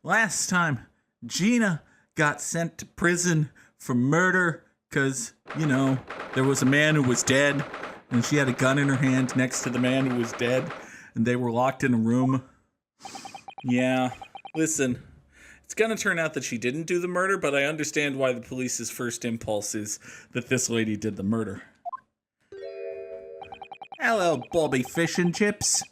last time Gina got sent to prison for murder because, you know, there was a man who was dead and she had a gun in her hand next to the man who was dead and they were locked in a room. Yeah, listen, it's going to turn out that she didn't do the murder, but I understand why the police's first impulse is that this lady did the murder. Hello, Bobby Fish and Chips.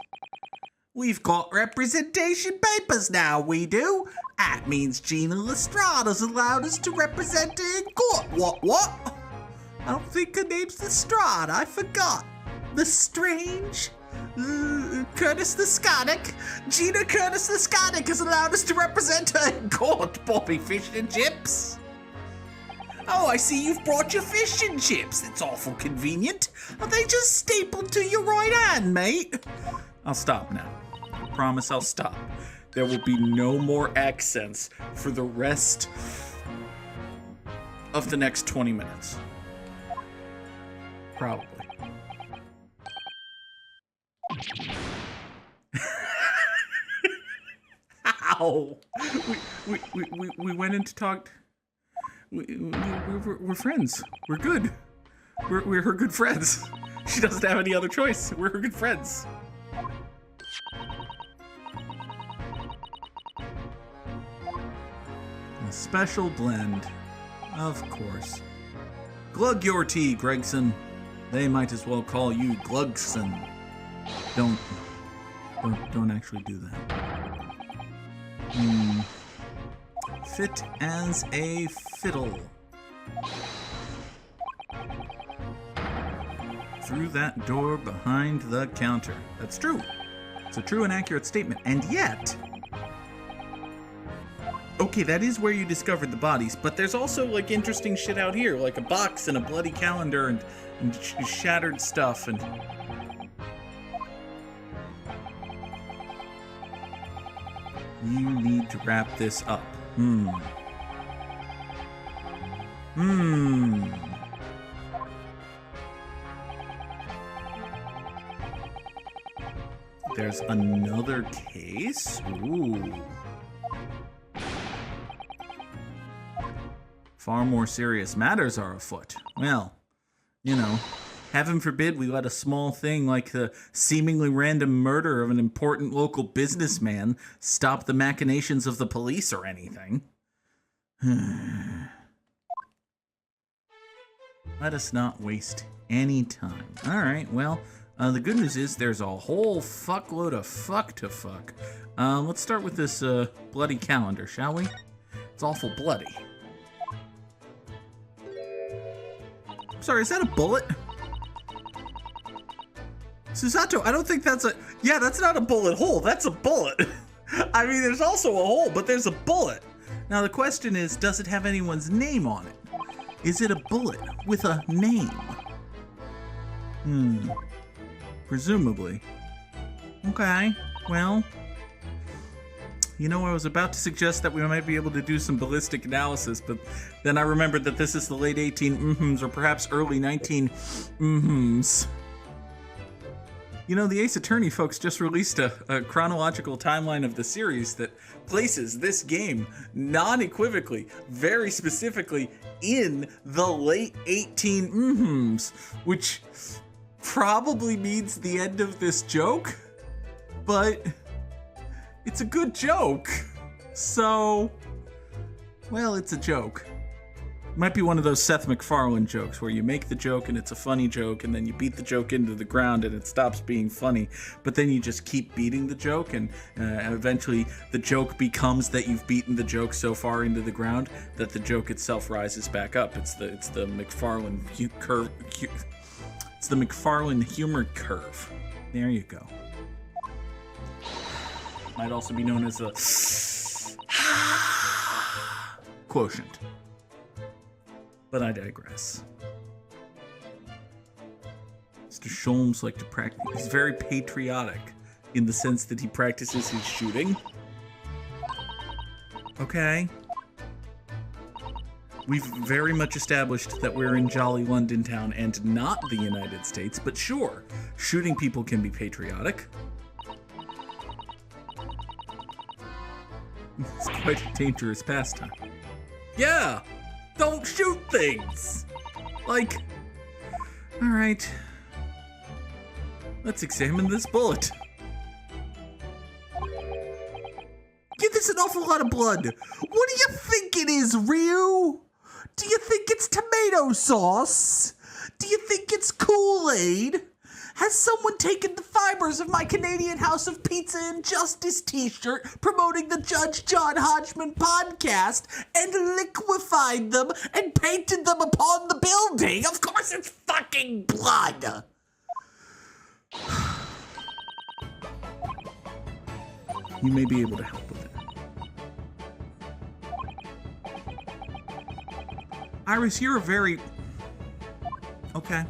We've got representation papers now, we do. That means Gina Lestrada's allowed us to represent her in court. What? I don't think her name's Lestrada, I forgot. Lestrange? Curtis Lesconic? Gina Curtis Lesconic has allowed us to represent her in court, Bobby Fish and Chips. Oh, I see you've brought your fish and chips. It's awful convenient. Are they just stapled to your right hand, mate? I'll stop now. I promise I'll stop. There will be no more accents for the rest of the next 20 minutes. Probably. Ow! We went in to talk. We're friends. We're good. We're her good friends. She doesn't have any other choice. We're her good friends. A special blend, of course. Glug your tea, Gregson. They might as well call you Glugson. Don't actually do that. Fit as a fiddle. Through that door behind the counter. That's true. It's a true and accurate statement. And yet... Okay, that is where you discovered the bodies, but there's also, like, interesting shit out here, like a box and a bloody calendar and shattered stuff and... You need to wrap this up. There's another case? Ooh. Far more serious matters are afoot. Well, you know, heaven forbid we let a small thing like the seemingly random murder of an important local businessman stop the machinations of the police or anything. Let us not waste any time. All right, well, the good news is there's a whole fuckload of fuck to fuck. Let's start with this bloody calendar, shall we? It's awful bloody. Sorry, is that a bullet? Susato, I don't think that's a... Yeah, that's not a bullet hole. That's a bullet. I mean, there's also a hole, but there's a bullet. Now, the question is, does it have anyone's name on it? Is it a bullet with a name? Presumably. Okay, well... You know, I was about to suggest that we might be able to do some ballistic analysis, but then I remembered that this is the late 18 or perhaps early 19 You know, the Ace Attorney folks just released a chronological timeline of the series that places this game non-equivocally, very specifically, in the late 18 which probably means the end of this joke, but... It's a good joke. So, well, it's a joke. Might be one of those Seth MacFarlane jokes where you make the joke and it's a funny joke and then you beat the joke into the ground and it stops being funny, but then you just keep beating the joke and eventually the joke becomes that you've beaten the joke so far into the ground that the joke itself rises back up. It's the MacFarlane curve. It's the MacFarlane humor curve. There you go. Might also be known as a quotient. But I digress. Mr. Sholmes likes to practice. He's very patriotic in the sense that he practices his shooting. Okay. We've very much established that we're in jolly London town and not the United States, but sure, shooting people can be patriotic. It's quite a dangerous pastime. Yeah! Don't shoot things! Like, alright. Let's examine this bullet. Yeah, there's an awful lot of blood. What do you think it is, Ryu? Do you think it's tomato sauce? Do you think it's Kool-Aid? Has someone taken the fibers of my Canadian House of Pizza and Justice t-shirt promoting the Judge John Hodgman podcast and liquefied them and painted them upon the building? Of course it's fucking blood! You may be able to help with it. Iris, you're a very... Okay.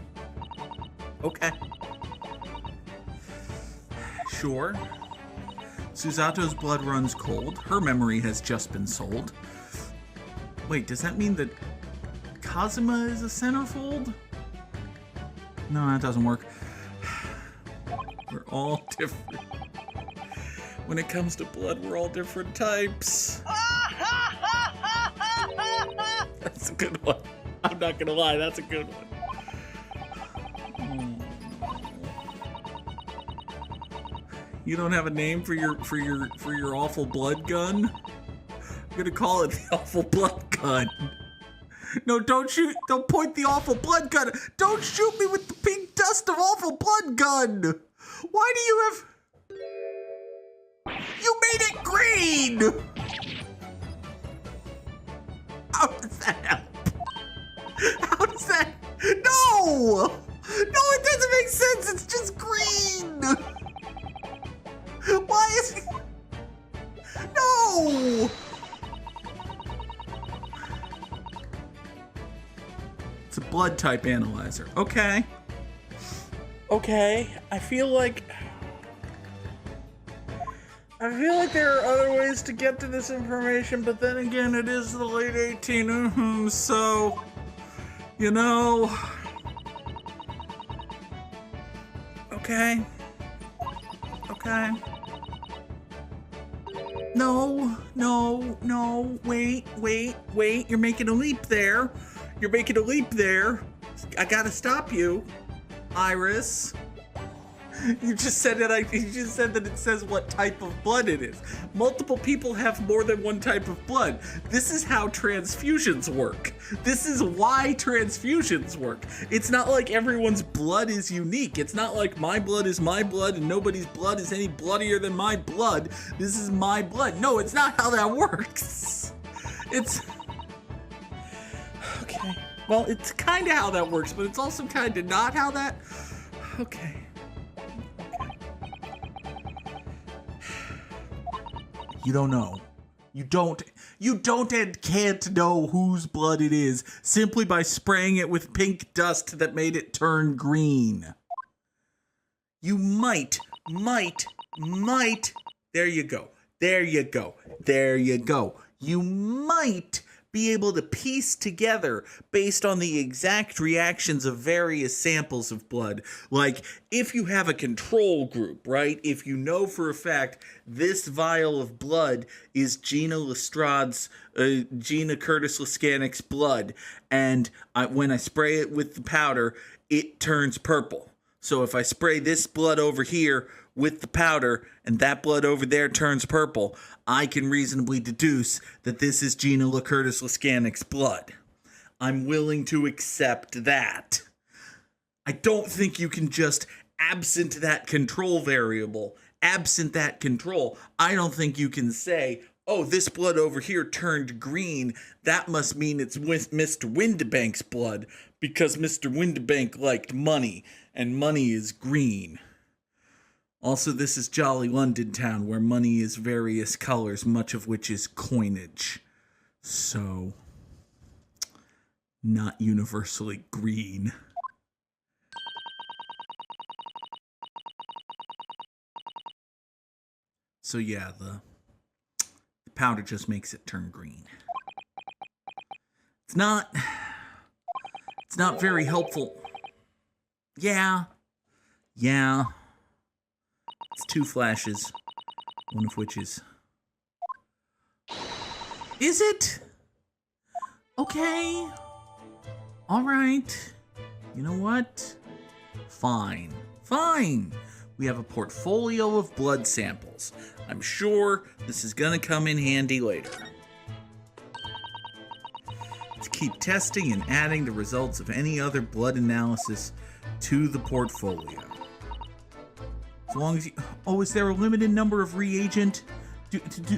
Sure. Susato's blood runs cold. Her memory has just been sold. Wait, does that mean that Kazuma is a centerfold? No, that doesn't work. We're all different. When it comes to blood, we're all different types. That's a good one. I'm not gonna lie, that's a good one. You don't have a name for your awful blood gun? I'm gonna call it the awful blood gun. No, don't shoot. Don't point the awful blood gun. Don't shoot me with the pink dust of awful blood gun. Why do you have... You made it green! How does that help? How does that... No! No, it doesn't make sense. It's just green. Why is it... No! It's a blood type analyzer. Okay. I feel like there are other ways to get to this information, but then again, it is the late 1800s, so, you know. Okay. No, wait, you're making a leap there. I gotta stop you, Iris. You just said that it says what type of blood it is. Multiple people have more than one type of blood. This is how transfusions work. This is why transfusions work. It's not like everyone's blood is unique. It's not like my blood is my blood and nobody's blood is any bloodier than my blood. This is my blood. No, it's not how that works. It's... Okay. Well, it's kind of how that works, but it's also kind of not how that... Okay. You don't know. You don't and can't know whose blood it is simply by spraying it with pink dust that made it turn green. You might. There you go. You might be able to piece together based on the exact reactions of various samples of blood. Like, if you have a control group, right? If you know for a fact this vial of blood is Gina Curtis Leskanic's blood, and when I spray it with the powder, it turns purple. So if I spray this blood over here with the powder and that blood over there turns purple, I can reasonably deduce that this is Gina Curtis Leskanic's blood. I'm willing to accept that. I don't think you can just, absent that control, I don't think you can say, oh, this blood over here turned green. That must mean it's with Mr. Windibank's blood because Mr. Windibank liked money, and money is green. Also, this is jolly London town where money is various colors, much of which is coinage. So, not universally green. So yeah, the powder just makes it turn green. It's not very helpful. Yeah. It's two flashes, one of which is Is it? Okay. All right. You know what? Fine. Fine. We have a portfolio of blood samples. I'm sure this is gonna come in handy later. Let's keep testing and adding the results of any other blood analysis to the portfolio. As long as you... Oh, is there a limited number of reagent?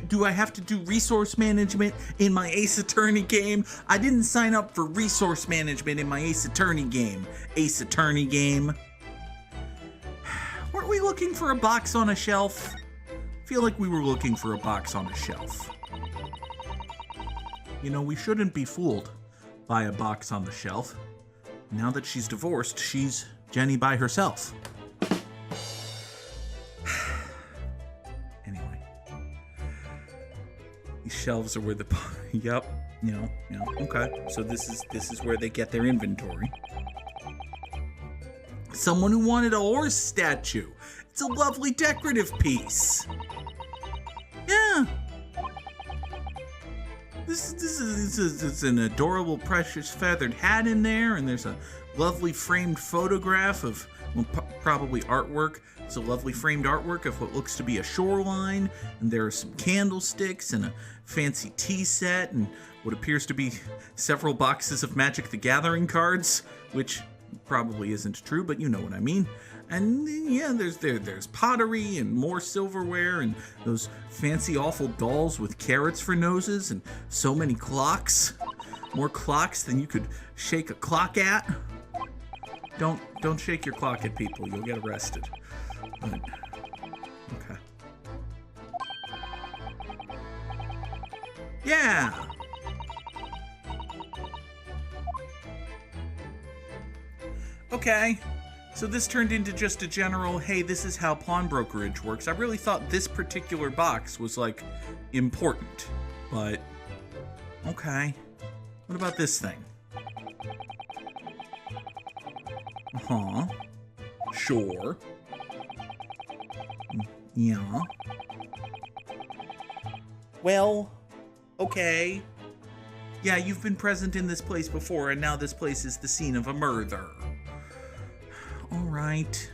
Do I have to do resource management in my Ace Attorney game? I didn't sign up for resource management in my Ace Attorney game. Ace Attorney game. Weren't we looking for a box on a shelf? I feel like we were looking for a box on a shelf. You know, we shouldn't be fooled by a box on the shelf. Now that she's divorced, she's Jenny by herself. Anyway. These shelves are where the... Yep. Okay. So this is where they get their inventory. Someone who wanted a horse statue. It's a lovely decorative piece. Yeah. This is an adorable, precious feathered hat in there, and there's a lovely framed photograph of, well, probably artwork. It's a lovely framed artwork of what looks to be a shoreline, and there are some candlesticks and a fancy tea set, and what appears to be several boxes of Magic the Gathering cards, which probably isn't true, but you know what I mean. And yeah, there's pottery and more silverware and those fancy awful dolls with carrots for noses and so many clocks. More clocks than you could shake a clock at. Don't shake your clock at people, you'll get arrested. But, okay. Yeah. Okay. So this turned into just a general, hey, this is how pawn brokerage works. I really thought this particular box was, like, important. But, okay. What about this thing? Uh-huh. Sure. Yeah. Well, okay. Yeah, you've been present in this place before, and now this place is the scene of a murder. All right.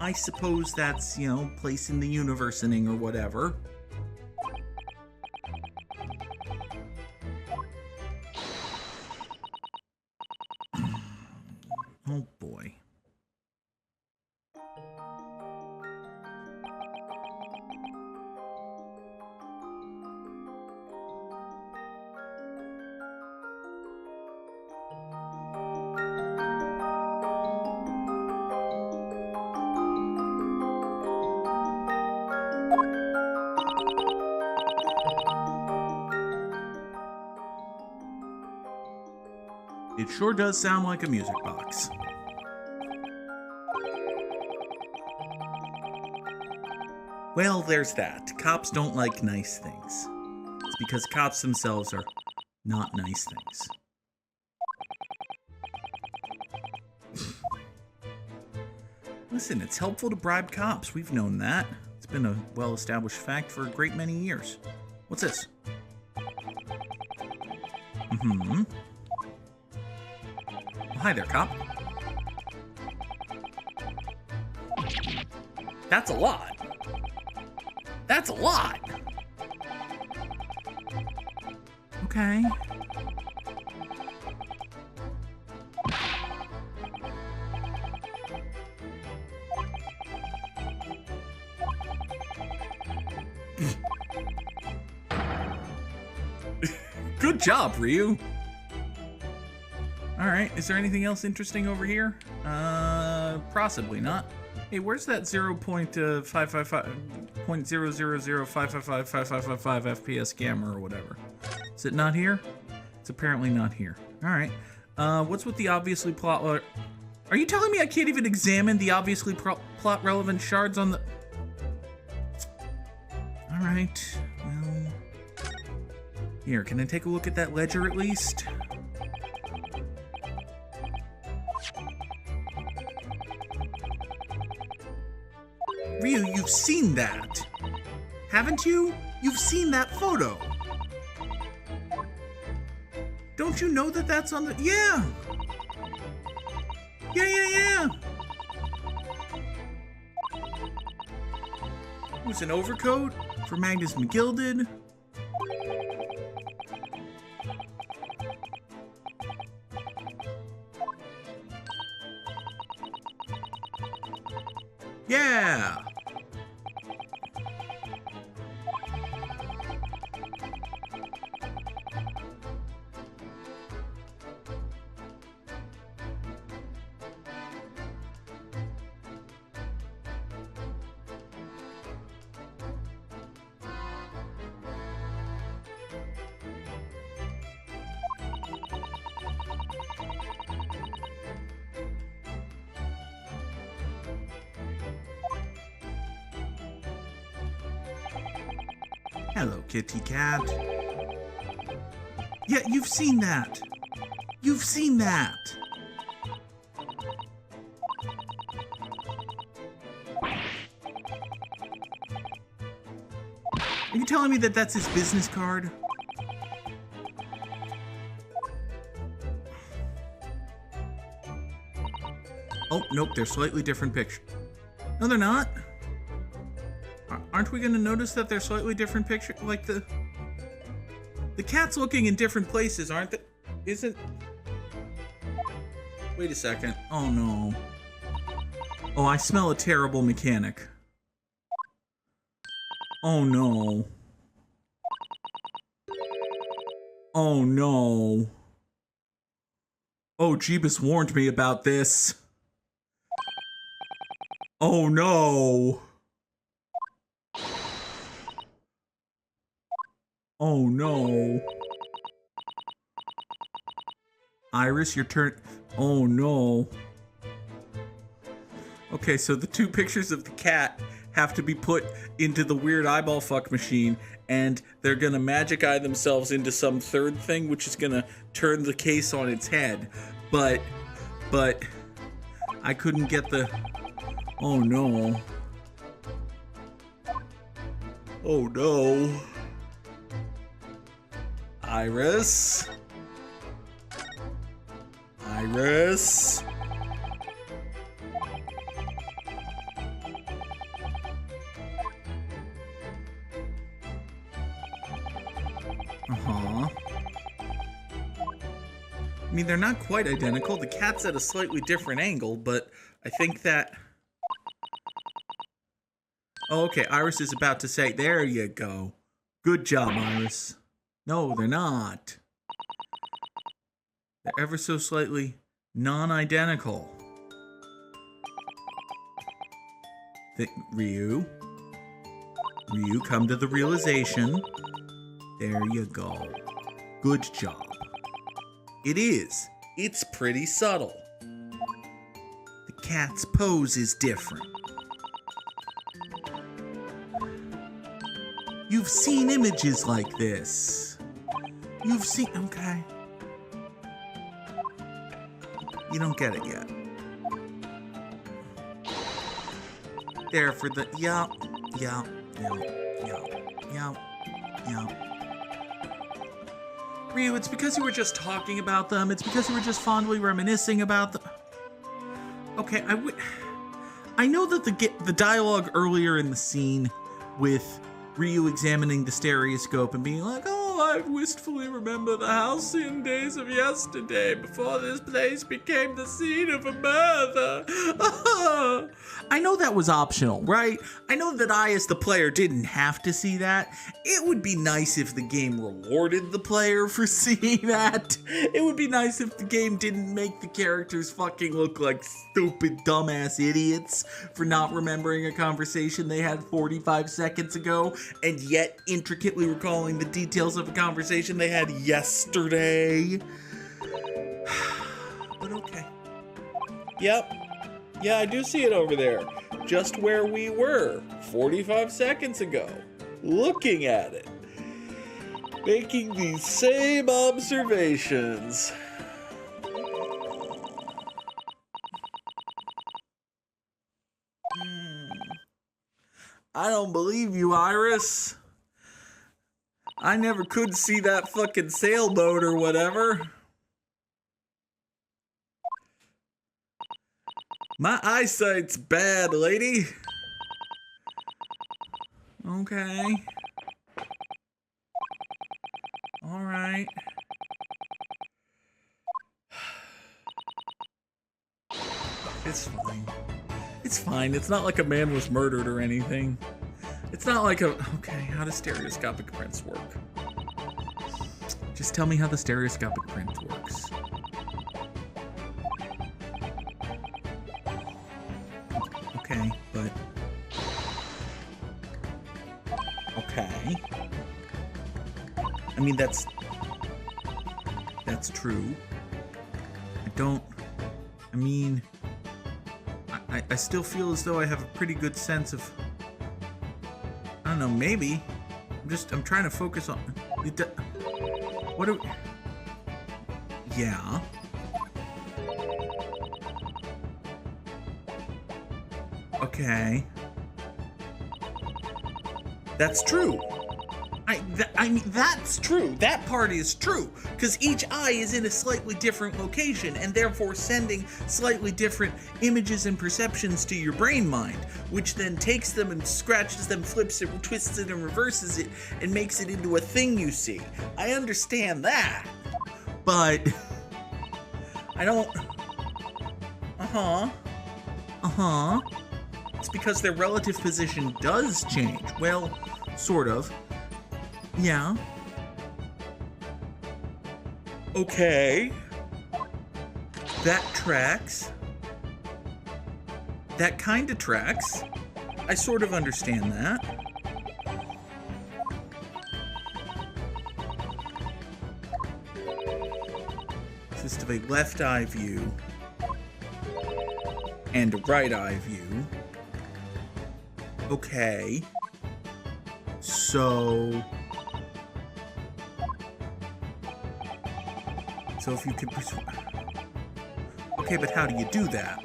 I suppose that's, place in the universing or whatever. Oh boy. It sure does sound like a music box. Well, there's that. Cops don't like nice things. It's because cops themselves are not nice things. Listen, it's helpful to bribe cops. We've known that. It's been a well-established fact for a great many years. What's this? Mm-hmm. Hi there, cop. That's a lot. That's a lot. Okay. Good job, Ryu. Alright, is there anything else interesting over here? Possibly not. Hey, where's that 0.555.000555555 FPS gamma or whatever? Is it not here? It's apparently not here. Alright. What's with the obviously plot... Are you telling me I can't even examine the obviously plot relevant shards on the... Alright, well... Here, can I take a look at that ledger at least? Ryu, you've seen that. Haven't you? You've seen that photo. Don't you know that that's on the... Yeah! Yeah. It was an overcoat for Magnus McGilded. Yeah! Hello, kitty cat. Yeah, you've seen that. You've seen that. Are you telling me that that's his business card? Oh, nope, they're slightly different pictures. No, they're not. Aren't we going to notice that they're slightly different pictures? Like the cat's looking in different places, aren't they? Isn't... Wait a second. Oh, no. Oh, I smell a terrible mechanic. Oh, no. Oh, no. Oh, Jeebus warned me about this. Oh, no. Oh, no. Iris, your turn. Oh, no. Okay, so the two pictures of the cat have to be put into the weird eyeball fuck machine, and they're gonna magic eye themselves into some third thing, which is gonna turn the case on its head. But I couldn't get the... Oh, no. Oh, no. Iris? Iris? Uh-huh. I mean, they're not quite identical. The cat's at a slightly different angle, but I think that... Oh, okay, Iris is about to say, there you go. Good job, Iris. No, they're not. They're ever so slightly non-identical. Ryu, come to the realization. There you go. Good job. It is. It's pretty subtle. The cat's pose is different. You've seen images like this. You've seen... Okay. You don't get it yet. There for the... Yeah. Ryu, it's because you were just talking about them. It's because you were just fondly reminiscing about them. Okay, I know that the dialogue earlier in the scene with Ryu examining the stereoscope and being like, oh, I wistfully remember the halcyon days of yesterday before this place became the scene of a murder. I know that was optional, right? I know that I, as the player, didn't have to see that. It would be nice if the game rewarded the player for seeing that. It would be nice if the game didn't make the characters fucking look like stupid, dumbass idiots for not remembering a conversation they had 45 seconds ago and yet intricately recalling the details of a conversation they had yesterday. But okay. Yep. Yeah, I do see it over there. Just where we were 45 seconds ago. Looking at it. Making these same observations. I don't believe you, Iris. I never could see that fucking sailboat or whatever. My eyesight's bad, lady. Okay. All right. It's fine. It's fine. It's not like a man was murdered or anything. It's not like a... Okay, how do stereoscopic prints work? Just tell me how the stereoscopic print works. Okay, but... Okay. I mean, that's true. I mean... I still feel as though I have a pretty good sense of... I don't know, maybe. I'm trying to focus on... What do we... Yeah. Okay. That's true. I mean, that's true. That part is true. Because each eye is in a slightly different location and therefore sending slightly different images and perceptions to your brain mind, which then takes them and scratches them, flips it, twists it, and reverses it, and makes it into a thing you see. I understand that. But I don't... It's because their relative position does change. Well, sort of. Yeah. Okay. That tracks. That kind of tracks. I sort of understand that. Consists of a left eye view and a right eye view. Okay. So if you could okay, but how do you do that?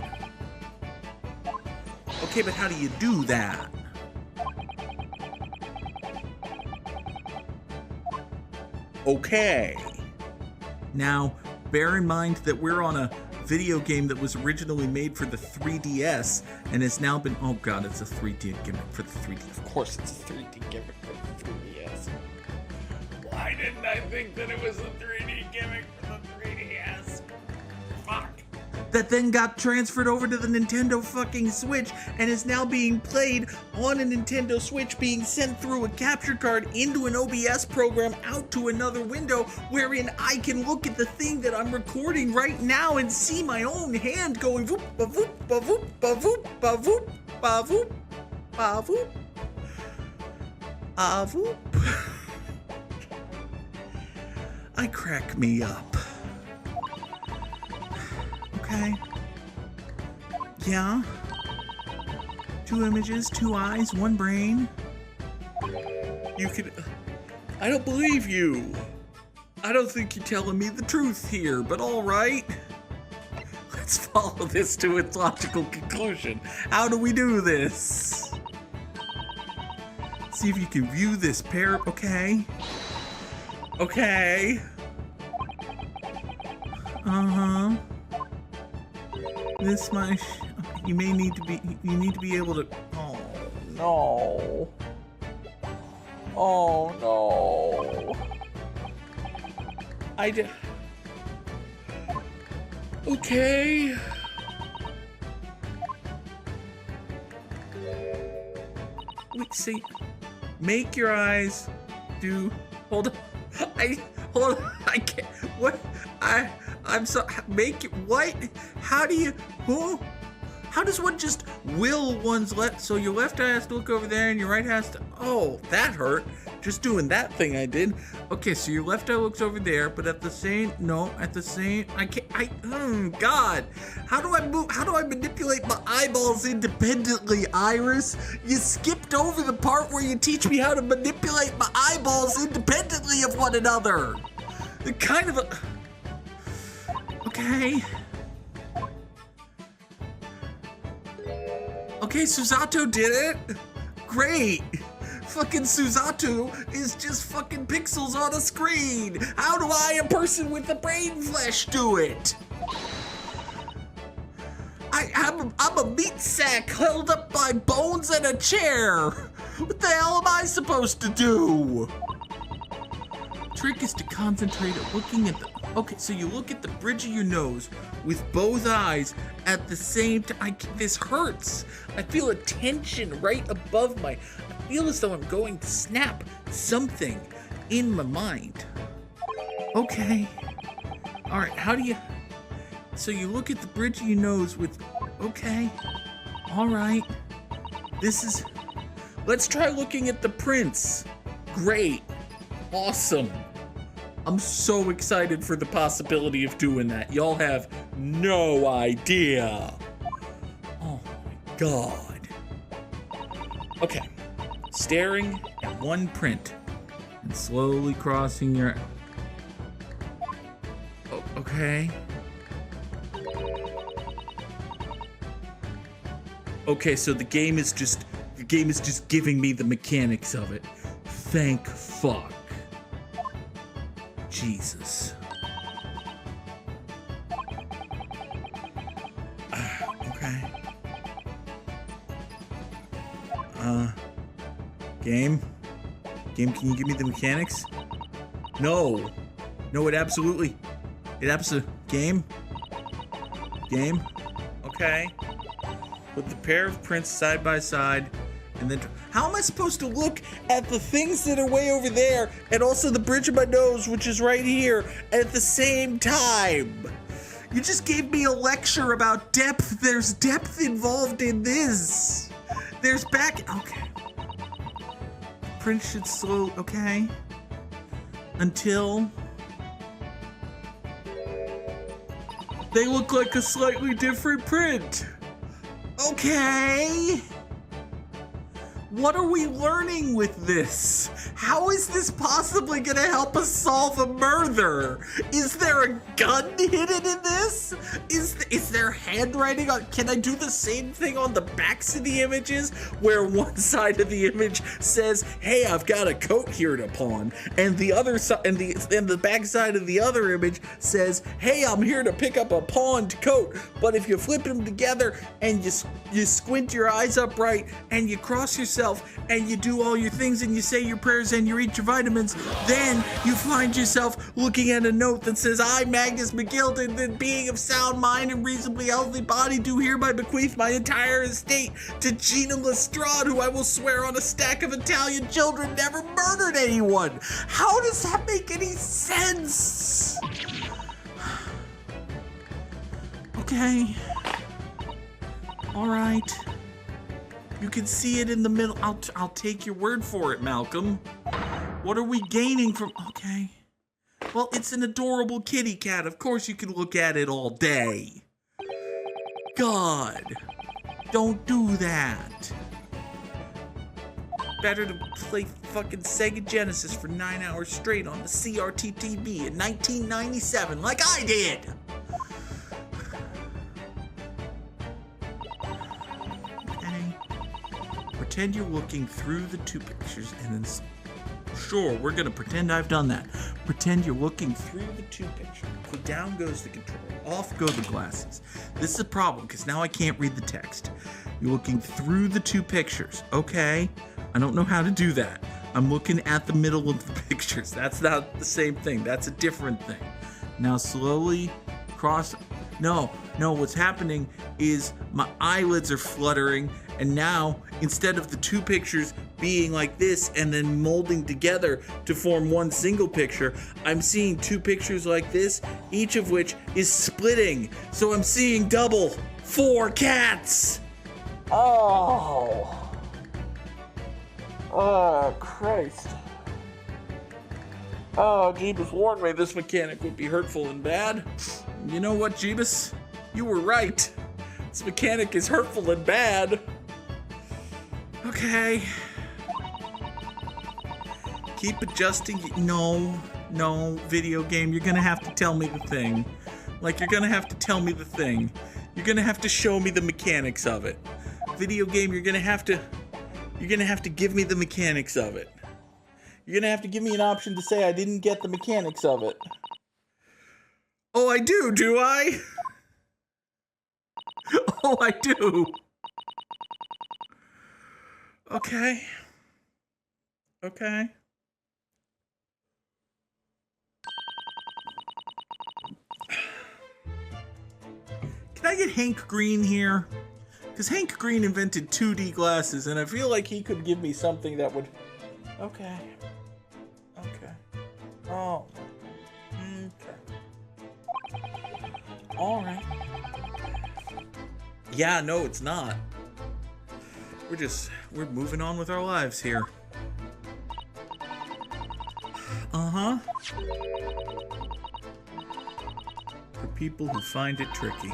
Okay, but how do you do that? Okay. Now, bear in mind that we're on a video game that was originally made for the 3DS and has now been... Oh god, it's a 3D gimmick for the 3D. Of course it's a 3D gimmick for the 3DS. Why didn't I think that it was a 3D gimmick for the 3DS? Fuck. That then got transferred over to the Nintendo fucking Switch and is now being played on a Nintendo Switch, being sent through a capture card into an OBS program out to another window wherein I can look at the thing that I'm recording right now and see my own hand going voop, ba voop, ba voop, ba voop, ba voop, ba voop, ba voop, ba voop. I crack me up. Okay. Yeah. 2 images, 2 eyes, 1 brain. You could... I don't believe you. I don't think you're telling me the truth here, but all right. Let's follow this to its logical conclusion. How do we do this? See if you can view this pair. Okay. Okay. Uh-huh. This might... You may need to be... You need to be able to... Oh, no. Oh, no. Okay. Wait, see... Make your eyes do... Hold on. Hold on. I can't... What? I'm so... Make it... What? How do you... Who? How does one just will one's left... So your left eye has to look over there and your right has to... Oh, that hurt. Just doing that thing I did. Okay, so your left eye looks over there, but at the same... No, at the same... I can't... God. How do I move... How do I manipulate my eyeballs independently, Iris? You skipped over the part where you teach me how to manipulate my eyeballs independently of one another. The kind of a... Okay. Okay, Susato did it. Great! Fucking Suzato is just fucking pixels on a screen! How do I, a person with the brain flesh, do it? I'm a meat sack held up by bones and a chair! What the hell am I supposed to do? Trick is to concentrate at looking at the... Okay, so you look at the bridge of your nose with both eyes at the same time. This hurts. I feel a tension right above my... I feel as though I'm going to snap something in my mind. Okay. All right, how do you... So you look at the bridge of your nose with... Okay. All right. This is... Let's try looking at the prints. Great. Awesome. I'm so excited for the possibility of doing that. Y'all have no idea. Oh my God. Okay. Staring at one print and slowly crossing your... Oh, okay. Okay, so the game is just giving me the mechanics of it. Thank fuck. Jesus. Okay. Game? Game, can you give me the mechanics? No. No, Game? Game? Okay. Put the pair of prints side by side, and then... How am I supposed to look at the things that are way over there, and also the bridge of my nose, which is right here, at the same time? You just gave me a lecture about depth. There's depth involved in this. There's back... Okay. Print should slow... Okay. Until... They look like a slightly different print. Okay. What are we learning with this? How is this possibly gonna help us solve a murder? Is there a gun hidden in this? Is there handwriting on? Can I do the same thing on the backs of the images, where one side of the image says, "Hey, I've got a coat here to pawn," and the other side, and the back side of the other image says, "Hey, I'm here to pick up a pawned coat." But if you flip them together and you squint your eyes up right and you cross yourself and you do all your things and you say your prayers and you eat your vitamins, then you find yourself looking at a note that says, "I, Magnus McGill, the being of sound mind and reasonably healthy body, do hereby bequeath my entire estate to Gina Lestrade, who I will swear on a stack of Italian children never murdered anyone." How does that make any sense? Okay. All right. You can see it in the middle. I'll take your word for it, Malcolm. What are we gaining from... Okay. Well, it's an adorable kitty cat. Of course you can look at it all day. God. Don't do that. Better to play fucking Sega Genesis for 9 hours straight on the CRT TV in 1997 like I did. Pretend you're looking through the two pictures and then... Sure, we're gonna pretend I've done that. Pretend you're looking through the two pictures. So down goes the controller, off go the glasses. This is a problem, because now I can't read the text. You're looking through the two pictures. Okay, I don't know how to do that. I'm looking at the middle of the pictures. That's not the same thing. That's a different thing. Now slowly cross... No, what's happening is my eyelids are fluttering, and now, instead of the two pictures being like this and then molding together to form one single picture, I'm seeing two pictures like this, each of which is splitting. So I'm seeing double. 4 cats! Oh. Oh, Christ. Oh, Jeebus warned me this mechanic would be hurtful and bad. You know what, Jeebus? You were right. This mechanic is hurtful and bad. Okay. Keep adjusting. No, video game. You're gonna have to tell me the thing. Like, you're gonna have to tell me the thing. You're gonna have to show me the mechanics of it. Video game, you're gonna have to You're gonna have to give me the mechanics of it. You're gonna have to give me an option to say I didn't get the mechanics of it. Oh, I do I? Oh, I do. Okay. Okay. Can I get Hank Green here? Because Hank Green invented 2D glasses, and I feel like he could give me something that would... Okay. Okay. Oh. Okay. Alright. Yeah, no, it's not. We're moving on with our lives here. Uh-huh. For people who find it tricky.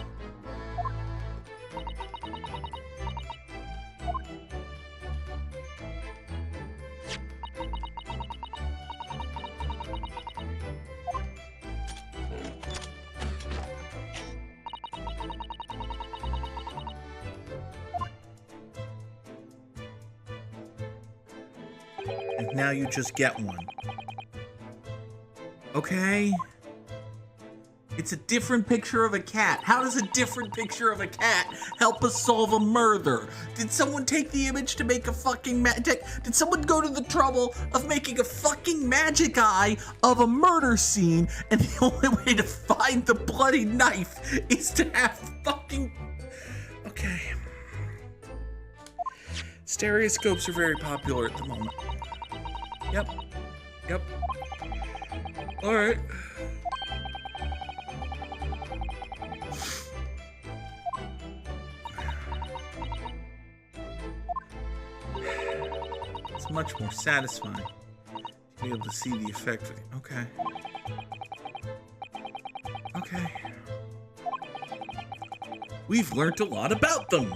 And now you just get one. Okay? It's a different picture of a cat. How does a different picture of a cat help us solve a murder? Did someone take the image to make a fucking magic? Did someone go to the trouble of making a fucking magic eye of a murder scene, and the only way to find the bloody knife is to have fucking... Okay. Stereoscopes are very popular at the moment. Yep. Yep. Alright. It's much more satisfying to be able to see the effect. Okay. Okay. We've learned a lot about them.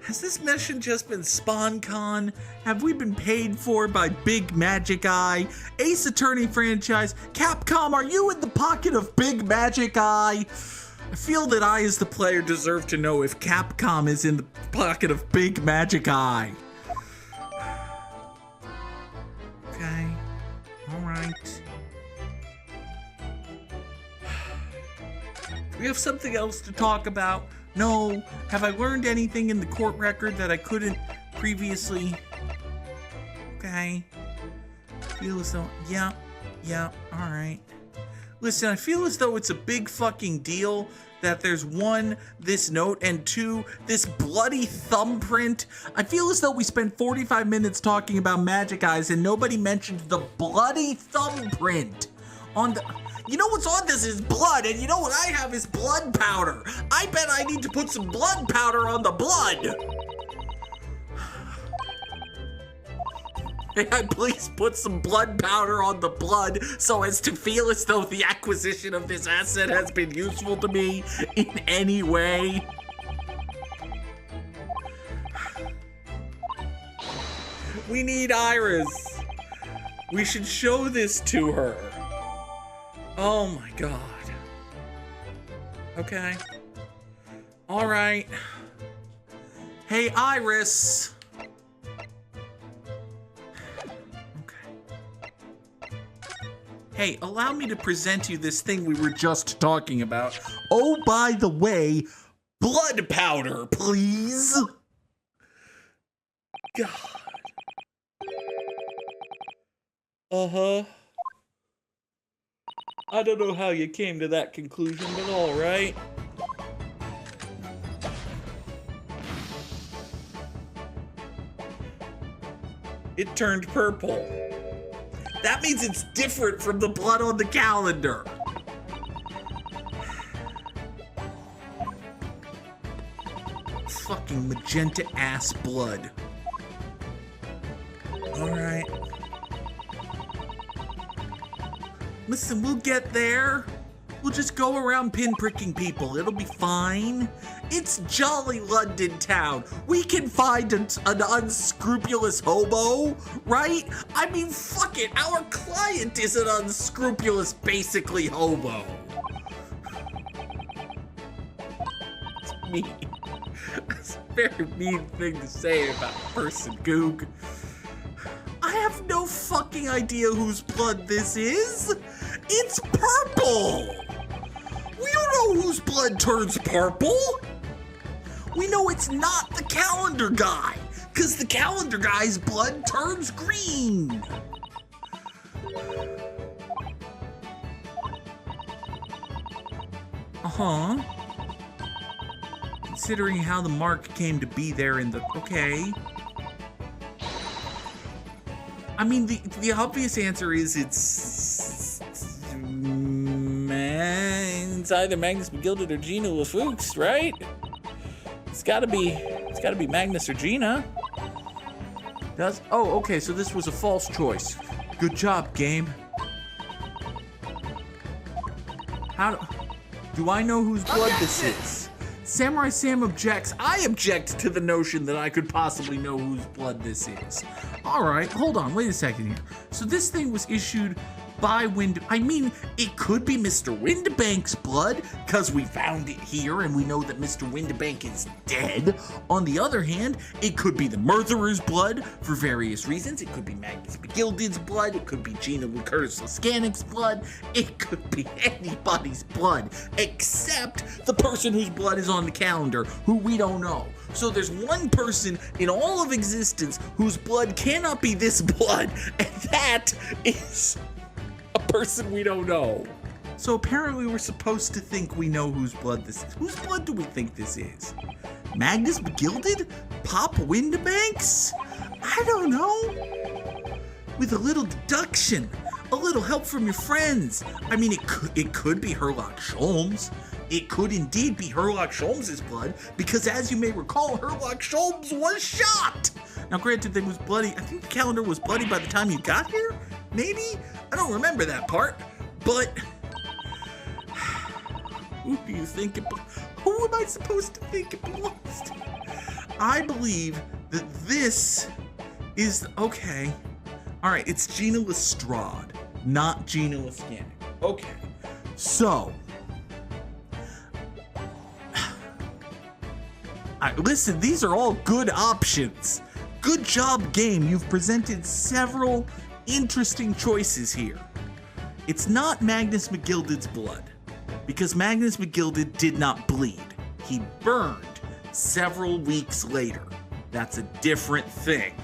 Has this mission just been SpawnCon? Have we been paid for by Big Magic Eye? Ace Attorney franchise? Capcom, are you in the pocket of Big Magic Eye? I feel that I, as the player, deserve to know if Capcom is in the pocket of Big Magic Eye. Okay. Alright. We have something else to talk about. No. Have I learned anything in the court record that I couldn't previously? Okay. Feel as though... Yeah. Alright. Listen, I feel as though it's a big fucking deal that there's one, this note, and two, this bloody thumbprint. I feel as though we spent 45 minutes talking about Magic Eyes and nobody mentioned the bloody thumbprint on the... You know what's on this is blood, and you know what I have is blood powder. I bet I need to put some blood powder on the blood. May I please put some blood powder on the blood so as to feel as though the acquisition of this asset has been useful to me in any way? We need Iris. We should show this to her. Oh my god. Okay. Alright. Hey, Iris. Okay. Hey, allow me to present you this thing we were just talking about. Oh, by the way, blood powder, please. God. Uh-huh. I don't know how you came to that conclusion, but all right. It turned purple. That means it's different from the blood on the calendar. Fucking magenta ass blood. All right. Listen, we'll get there. We'll just go around pinpricking people. It'll be fine. It's jolly London town. We can find an unscrupulous hobo, right? I mean, fuck it. Our client is an unscrupulous, basically, hobo. It's me. very mean thing to say about a person, Goog. I have no fucking idea whose blood this is. It's purple. We don't know whose blood turns purple. We know it's not the calendar guy, because the calendar guy's blood turns green. Uh-huh. Considering how the mark came to be there in the... Okay. I mean, the obvious answer is it's either Magnus McGilded or Gina LaFoux, right? It's gotta be Magnus or Gina. Oh, okay, so this was a false choice. Good job, game. Do I know whose blood this is? Samurai Sam objects. I object to the notion that I could possibly know whose blood this is. All right, hold on, wait a second here. So this thing was issued by it could be Mr. Windibank's blood, because we found it here and we know that Mr. Windibank is dead. On the other hand, it could be the murderer's blood for various reasons. It could be Magnus McGilded's blood. It could be Gina Curtis Laskanik's blood. It could be anybody's blood, except the person whose blood is on the calendar, who we don't know. So there's one person in all of existence whose blood cannot be this blood, and that is a person we don't know. So apparently we're supposed to think we know whose blood this is. Whose blood do we think this is? Magnus McGilded? Pop Windibanks? I don't know. With a little deduction, a little help from your friends. I mean, it could be Herlock Sholmes. It could indeed be Herlock Sholmes' blood, because as you may recall, Herlock Sholmes was shot. Now granted, they was bloody. I think the calendar was bloody by the time you got here? Maybe? I don't remember that part, but who do you think who am I supposed to think it belongs to? I believe that this is, okay. All right, it's Gina Lestrade, not Gina Laskanik. Okay, so, listen, these are all good options. Good job, game. You've presented several interesting choices here. It's not Magnus McGilded's blood, because Magnus McGilded did not bleed. He burned several weeks later. That's a different thing.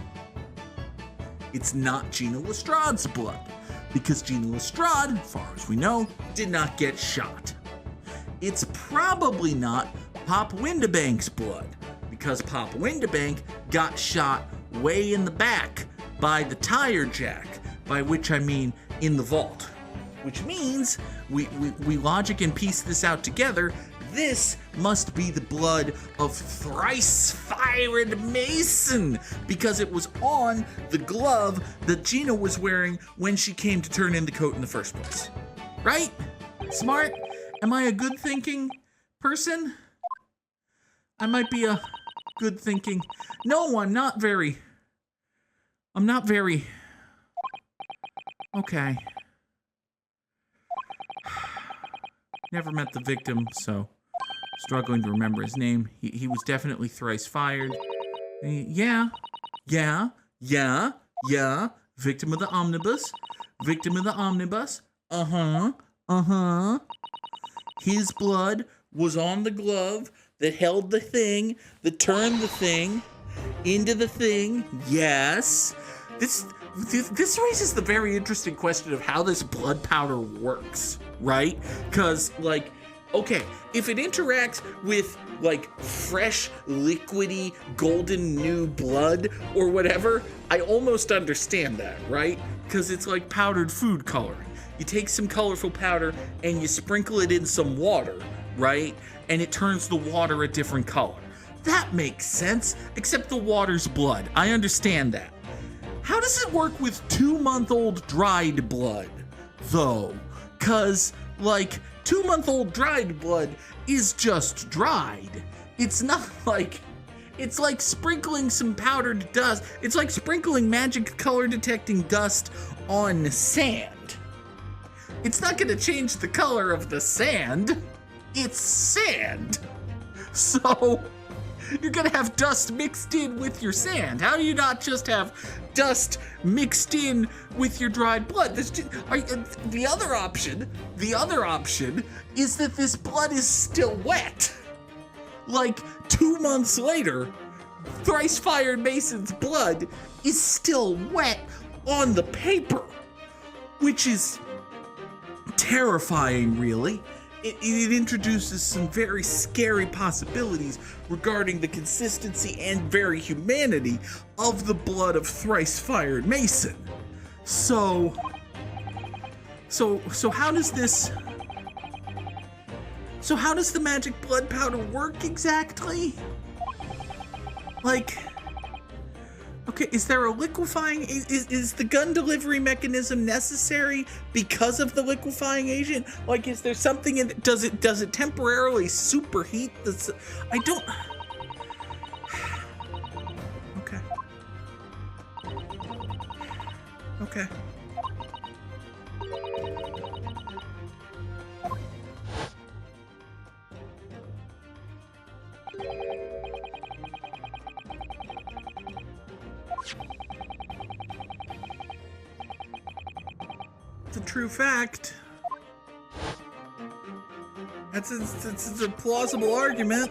It's not Gina Lestrade's blood, because Gina Lestrade, as far as we know, did not get shot. It's probably not Pop Windibank's blood, because Pop Windibank got shot way in the back by the tire jack, by which I mean in the vault. Which means we logic and piece this out together. This must be the blood of thrice-fired Mason, because it was on the glove that Gina was wearing when she came to turn in the coat in the first place. Right? Smart? Am I a good thinking person? I might be a good thinking. No, I'm not very. Okay. Never met the victim, so struggling to remember his name. He was definitely thrice fired. Yeah. Victim of the omnibus. His blood was on the glove that held the thing, that turned the thing into the thing. Yes. This raises the very interesting question of how this blood powder works, right? Because, like, okay, if it interacts with, like, fresh, liquidy, golden new blood or whatever, I almost understand that, right? Because it's like powdered food coloring. You take some colorful powder and you sprinkle it in some water, right? And it turns the water a different color. That makes sense, except the water's blood. I understand that. How does it work with 2-month-old dried blood, though? 'Cause, like, 2-month-old dried blood is just dried. It's not like, it's like sprinkling some powdered dust. It's like sprinkling magic color detecting dust on sand. It's not gonna change the color of the sand. It's sand. So, You're gonna have dust mixed in with your sand. How do you not just have dust mixed in with your dried blood? The other option is that this blood is still wet. Like 2 months later, Thrice Fired Mason's blood is still wet on the paper, which is terrifying, really. It introduces some very scary possibilities regarding the consistency and very humanity of the blood of Thrice Fired Mason. So how does this... So how does the magic blood powder work exactly? Like... Okay, is there a liquefying... Is the gun delivery mechanism necessary because of the liquefying agent? Like, is there something in... Does it temporarily superheat the... I don't... Okay. Okay. It's a true fact. It's a plausible argument.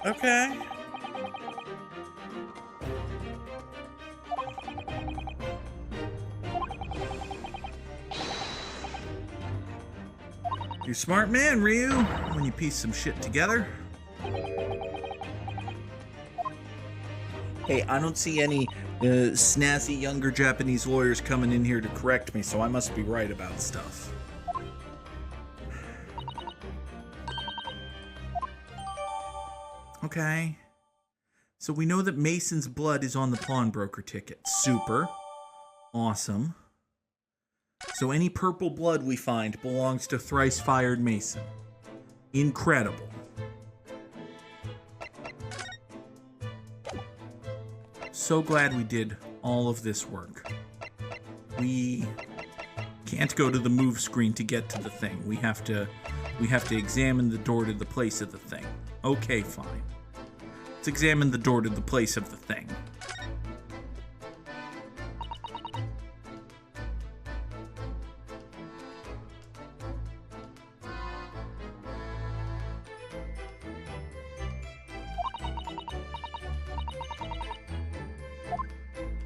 Okay. You're a smart man, Ryu, when you piece some shit together. Hey, I don't see any snazzy younger Japanese lawyers coming in here to correct me, so I must be right about stuff. Okay. So we know that Mason's blood is on the pawnbroker ticket. Super. Awesome. So any purple blood we find belongs to Thrice Fired Mason. Incredible. So glad we did all of this work. We can't go to the move screen to get to the thing. We have to examine the door to the place of the thing. Okay, fine. Let's examine the door to the place of the thing.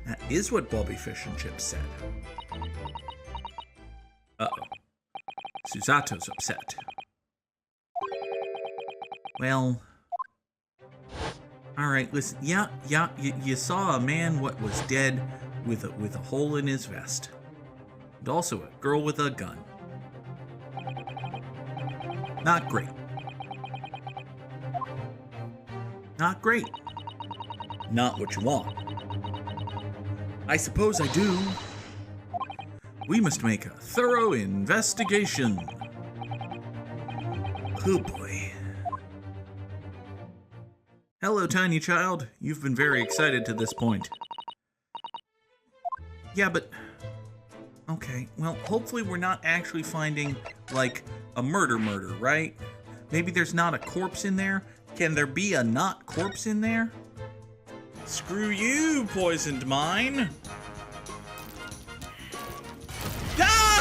That is what Bobby Fish and Chips said. Uh-oh. Susato's upset. Well... Alright, listen. Yeah, you saw a man what was dead with a hole in his vest. And also a girl with a gun. Not great. Not great. Not what you want. I suppose I do. We must make a thorough investigation. Oh boy. Hello, tiny child. You've been very excited to this point. Yeah, but... Okay, well, hopefully we're not actually finding, like, a murder, right? Maybe there's not a corpse in there? Can there be a not corpse in there? Screw you, poisoned mine! Ah!